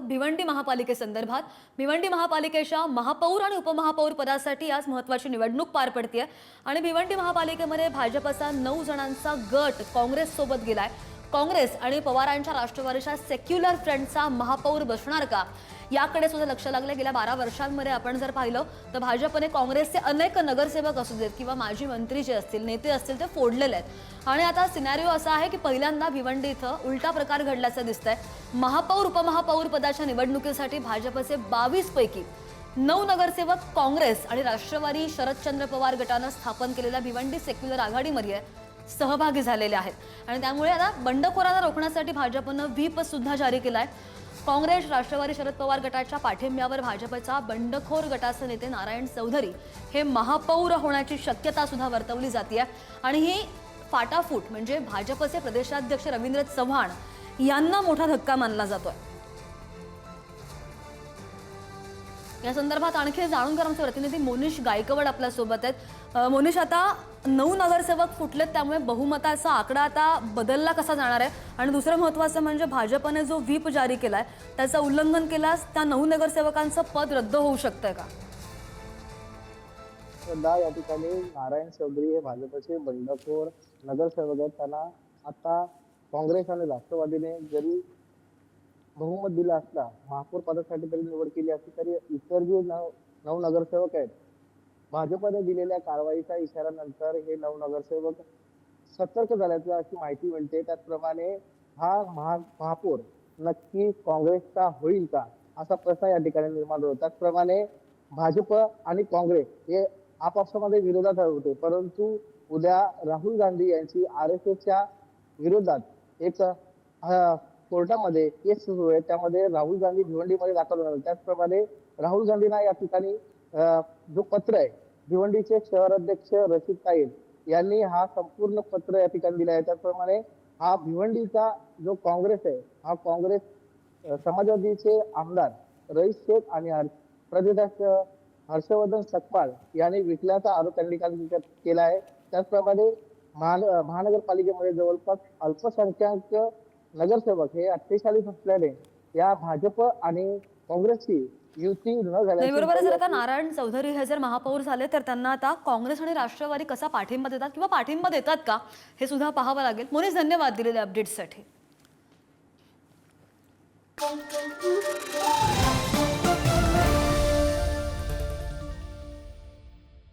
भिवंडी महापालिकेसंदर्भात। भिवंडी महापालिकेच्या महापौर आणि उपमहापौर पदासाठी आज महत्त्वाची निवडणूक पार पडते आणि भिवंडी महापालिकेमध्ये भाजपचा 9 जणांचा गट काँग्रेस सोबत गेलाय। काँग्रेस आणि पवारांच्या राष्ट्रवादीच्या सेक्युलर फ्रंटचा महापौर बसणार का याकडे सुद्धा लक्ष लागले। गेल्या 12 वर्षांमध्ये आपण जर पाहिलं तर भाजपने काँग्रेसचे अनेक नगरसेवक असू देत किंवा माजी मंत्री जे असतील नेते असतील ते फोडलेले आहेत आणि आता सिनारिओ असा आहे की पहिल्यांदा भिवंडी इथं उलटा प्रकार घडल्याचं दिसतंय। महापौर उपमहापौर पदाच्या निवडणुकीसाठी भाजपचे 22 पैकी 9 नगरसेवक काँग्रेस आणि राष्ट्रवादी शरदचंद्र पवार गटानं स्थापन केलेल्या भिवंडी सेक्युलर आघाडीमध्ये सहभागी झालेले आहेत आणि त्यामुळे आता बंडखोरांना रोखण्यासाठी भाजपनं व्हीप सुद्धा जारी केलाय। काँग्रेस राष्ट्रवादी शरद पवार गटाच्या पाठिंब्यावर भाजपचा बंडखोर गटाचे नेते नारायण चौधरी हे महापौर होण्याची शक्यता सुद्धा वर्तवली जाते आणि ही फाटाफूट म्हणजे भाजपचे प्रदेशाध्यक्ष रवींद्र चव्हाण यांना मोठा धक्का मानला जातोय। या संदर्भात आणखी जाणून घेणार आमचे प्रतिनिधी मोनिश गायकवाड आपल्या सोबत आहेत। मोनिश, आता 9 नगरसेवक फुटलेत त्यामुळे बहुमताचा आकडा आता बदलला कसा जाणार आहे आणि दुसरं महत्त्वाचं म्हणजे भाजपने जो व्हीप जारी केलाय त्याचं उल्लंघन केल्यास त्या 9 नगरसेवकांचं पद रद्द होऊ शकतंय का? या ठिकाणी नारायण चौधरी हे भाजपचे बंडखोर नगरसेवक आहेत। त्यांना आता काँग्रेस आणि राष्ट्रवादीने जरी बहुमत दिला असला, महापौर पदासाठी तरी निवड केली असली तरी इतर जे 9 नगरसेवक आहेत भाजपने दिलेल्या कारवाईच्या इशाऱ्यानंतर हे 9 नगरसेवक सतर्क झाल्याची अशी माहिती मिळते। त्याचप्रमाणे हा महापौर नक्की काँग्रेसचा होईल का असा प्रश्न या ठिकाणी निर्माण होतो। त्याचप्रमाणे भाजप आणि काँग्रेस हे आपापसामध्ये विरोधात होते, परंतु उद्या राहुल गांधी यांची RSSच्या विरोधात एक कोर्टामध्ये केस सुरू आहे, त्यामध्ये राहुल गांधी भिवंडीमध्ये दाखल होणार। त्याचप्रमाणे राहुल गांधींना या ठिकाणी जो पत्र आहे भिवंडीचे शहर अध्यक्ष रशीद ताईब यांनी हा संपूर्ण पत्र या ठिकाणी दिला आहे। त्याचप्रमाणे हा भिवंडीचा जो काँग्रेस आहे हा काँग्रेस समाजवादीचे आमदार रईस शेख आणि प्रदेशाध्यक्ष हर्षवर्धन सकपाळ यांनी विकल्याचा आरोप त्यांनी केला आहे। त्याचप्रमाणे महानगरपालिकेमध्ये जवळपास अल्पसंख्याक नगरसेवक हे 48 असल्याने या भाजप आणि काँग्रेसची युती न झाल्याने बरोबर जर का नारायण चौधरी हे जर महापौर झाले तर त्यांना आता काँग्रेस आणि राष्ट्रवादी कसा पाठिंबा देतात किंवा पाठिंबा देतात का हे सुद्धा पाहावं लागेल। मोनिश, धन्यवाद दिलेल्या अपडेट्ससाठी।